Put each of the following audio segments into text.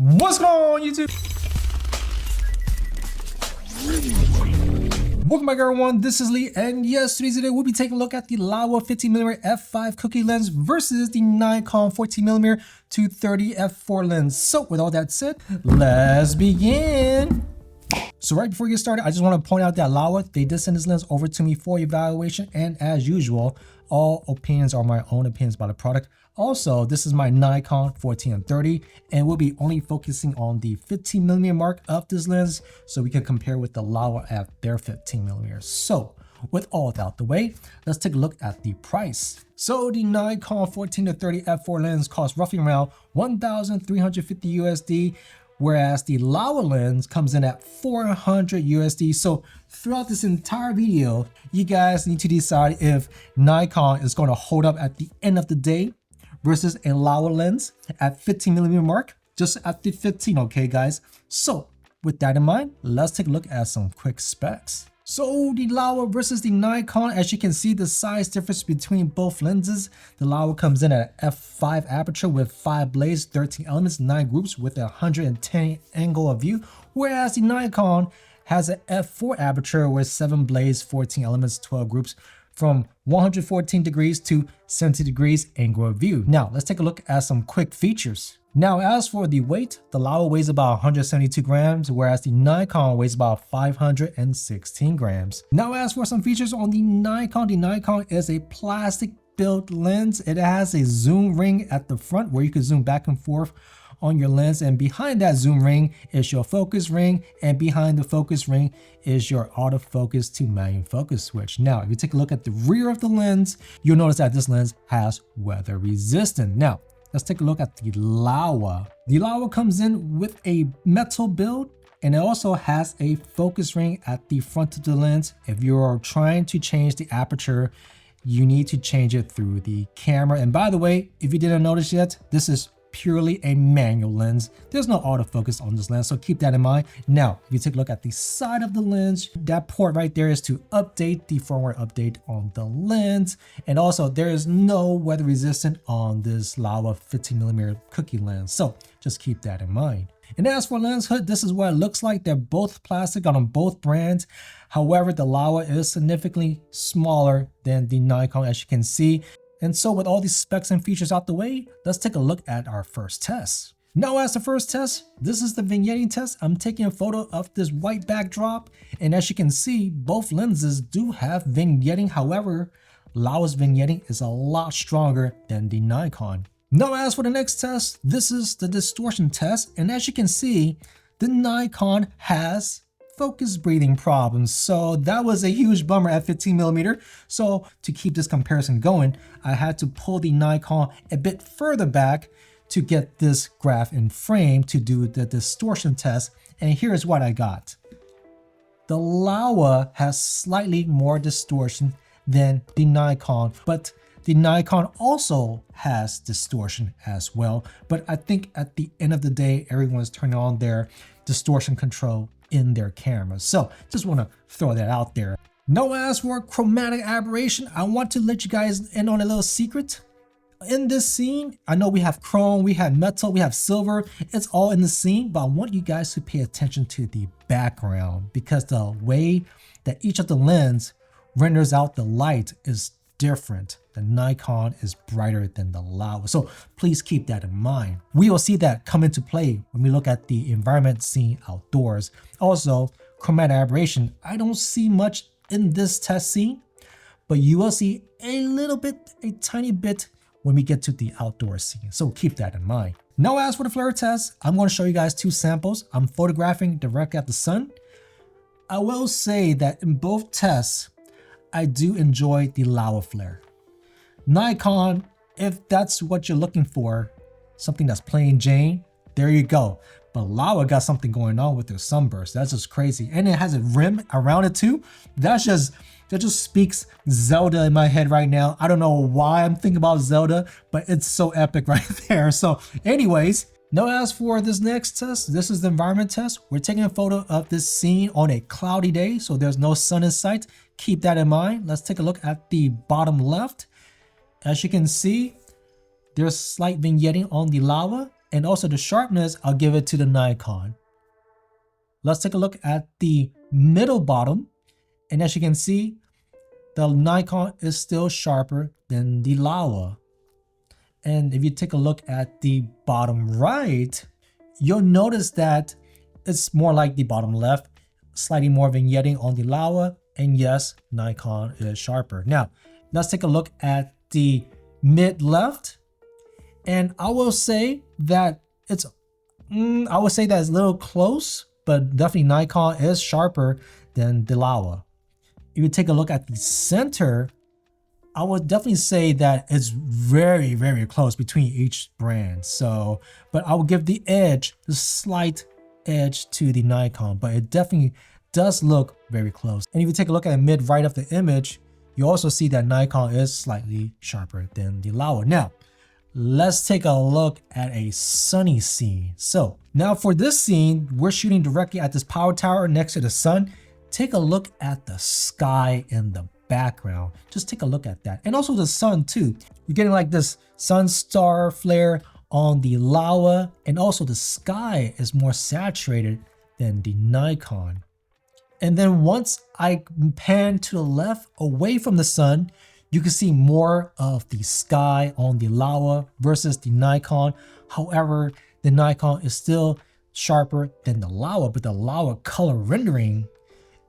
What's going on, YouTube? Welcome back, everyone. This is Lee, and yes, today we'll be taking a look at the Laowa 15mm f5 cookie lens versus the Nikon 14mm 230 f4 lens. So with all that said, let's begin. So right before we get started, I just want to point out that Laowa, they did send this lens over to me for evaluation, and as usual, all opinions are my own opinions about the product. Also, this is my Nikon 14 and 30, and we'll be only focusing on the 15mm mark of this lens so we can compare with the Laowa at their 15mm. So with all that out the way, let's take a look at the price. So the Nikon 14 to 30 f4 lens costs roughly around 1,350 USD, whereas the Laowa lens comes in at 400 USD. So throughout this entire video, you guys need to decide if Nikon is going to hold up at the end of the day versus a Laowa lens at 15mm mark, just at the 15, okay guys? So with that in mind, let's take a look at some quick specs. So the Laowa versus the Nikon, as you can see the size difference between both lenses. The Laowa comes in at an f5 aperture with 5 blades, 13 elements, 9 groups with a 110 angle of view, whereas the Nikon has an f4 aperture with 7 blades, 14 elements, 12 groups from 114 degrees to 70 degrees angle of view. Now let's take a look at some quick features. Now as for the weight, the Laowa weighs about 172 grams, whereas the Nikon weighs about 516 grams. Now as for some features on the Nikon is a plastic built lens. It has a zoom ring at the front where you can zoom back and forth on your lens, and behind that zoom ring is your focus ring, and behind the focus ring is your autofocus to manual focus switch. Now if you take a look at the rear of the lens, you'll notice that this lens has weather resistant. Now let's take a look at the Laowa. The Laowa comes in with a metal build, and it also has a focus ring at the front of the lens. If you're trying to change the aperture, you need to change it through the camera. And by the way, if you didn't notice yet, this is purely a manual lens. There's no autofocus on this lens, so keep that in mind. Now, if you take a look at the side of the lens, that port right there is to update the firmware update on the lens. And also, there is no weather resistant on this Laowa 15mm cookie lens, so just keep that in mind. And as for lens hood, this is what it looks like. They're both plastic on both brands. However, the Laowa is significantly smaller than the Nikon, as you can see. And so with all these specs and features out the way, let's take a look at our first test. Now as the first test, this is the vignetting test. I'm taking a photo of this white backdrop, and as you can see, both lenses do have vignetting. However, Laowa's vignetting is a lot stronger than the Nikon. Now as for the next test, this is the distortion test, and as you can see, the Nikon has focus breathing problems, so that was a huge bummer at 15mm. So to keep this comparison going, I had to pull the Nikon a bit further back to get this graph in frame to do the distortion test, and here's what I got. The Laowa has slightly more distortion than the Nikon, but the Nikon also has distortion as well. But I think at the end of the day, everyone's turning on their distortion control in their cameras. So just want to throw that out there. Now as for chromatic aberration, I want to let you guys in on a little secret. In this scene, I know we have chrome, we have metal, we have silver, it's all in the scene, but I want you guys to pay attention to the background, because the way that each of the lens renders out the light is different. The Nikon is brighter than the Laowa, so please keep that in mind. We will see that come into play when we look at the environment scene outdoors. Also, chromatic aberration, I don't see much in this test scene, but you will see a little bit, a tiny bit when we get to the outdoor scene, so keep that in mind. Now as for the flare test, I'm going to show you guys two samples. I'm photographing directly at the sun. I will say that in both tests, I do enjoy the Laowa flare. Nikon, if that's what you're looking for, something that's plain Jane, there you go. But Laowa got something going on with their sunburst. That's just crazy. And it has a rim around it too. That just speaks Zelda in my head right now. I don't know why I'm thinking about Zelda, but it's so epic right there. So anyways, now as for this next test, this is the environment test. We're taking a photo of this scene on a cloudy day, so there's no sun in sight. Keep that in mind. Let's take a look at the bottom left. As you can see, there's slight vignetting on the Laowa, And also the sharpness, I'll give it to the Nikon. Let's take a look at the middle bottom. And as you can see, the Nikon is still sharper than the Laowa. And if you take a look at the bottom right, you'll notice that it's more like the bottom left, slightly more vignetting on the Laowa. And yes, Nikon is sharper. Now, let's take a look at the mid left. And I will say that it's a little close, but definitely Nikon is sharper than the Laowa. If you take a look at the center, I would definitely say that it's very, very close between each brand. So, but I will give the slight edge to the Nikon, but it definitely does look very close. And if you take a look at the mid right of the image, you also see that Nikon is slightly sharper than the Laowa. Now, let's take a look at a sunny scene. So now for this scene, we're shooting directly at this power tower next to the sun. Take a look at the sky in the background. Just take a look at that. And also the sun too. You're getting like this sun star flare on the Laowa, and also the sky is more saturated than the Nikon. And then once I pan to the left away from the sun, you can see more of the sky on the Laowa versus the Nikon. However, the Nikon is still sharper than the Laowa, but the Laowa color rendering,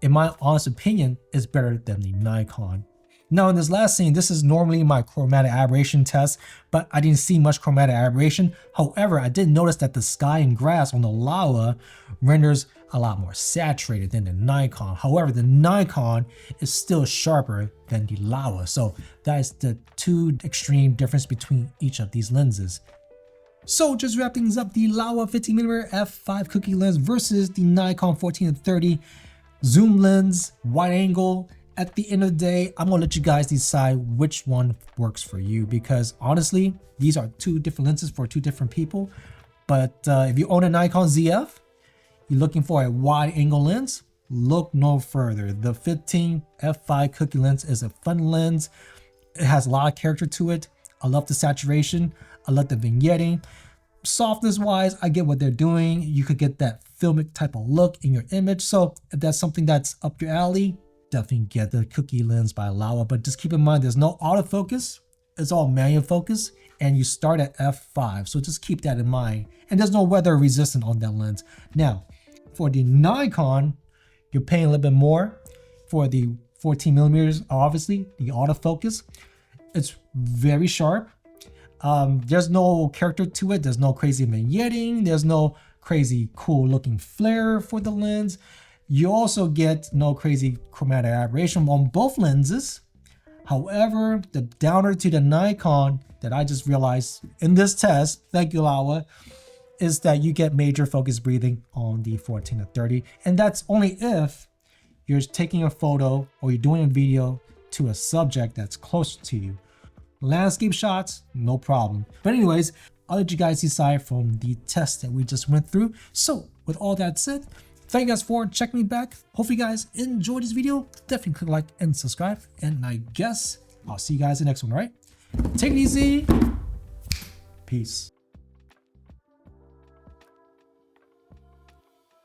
in my honest opinion, is better than the Nikon. Now in this last scene, this is normally my chromatic aberration test, but I didn't see much chromatic aberration. However, I did notice that the sky and grass on the Laowa renders a lot more saturated than the Nikon. However, the Nikon is still sharper than the Laowa. So that is the two extreme difference between each of these lenses. So just wrap things up, the Laowa 15mm f5 cookie lens versus the Nikon 14-30 zoom lens, wide angle. At the end of the day, I'm gonna let you guys decide which one works for you, because honestly, these are two different lenses for two different people. But if you own a Nikon ZF, you're looking for a wide angle lens, look no further. The 15 f5 cookie lens is a fun lens. It has a lot of character to it. I love the saturation. I love the vignetting. Softness wise, I get what they're doing. You could get that filmic type of look in your image. So if that's something that's up your alley, definitely get the cookie lens by Laowa. But just keep in mind, there's no autofocus. It's all manual focus, and you start at f5. So just keep that in mind. And there's no weather resistant on that lens. Now, for the Nikon, you're paying a little bit more. For the 14mm, obviously, the autofocus, it's very sharp. There's no character to it. There's no crazy vignetting. There's no crazy cool looking flare for the lens. You also get no crazy chromatic aberration on both lenses. However, the downer to the Nikon that I just realized in this test, thank you Laowa, is that you get major focus breathing on the 14-30. And that's only if you're taking a photo or you're doing a video to a subject that's close to you. Landscape shots, no problem. But anyways, I'll let you guys decide from the test that we just went through. So with all that said, thank you guys for checking me back. Hopefully you guys enjoyed this video. Definitely click like and subscribe. And I guess I'll see you guys in the next one, all right? Take it easy. Peace.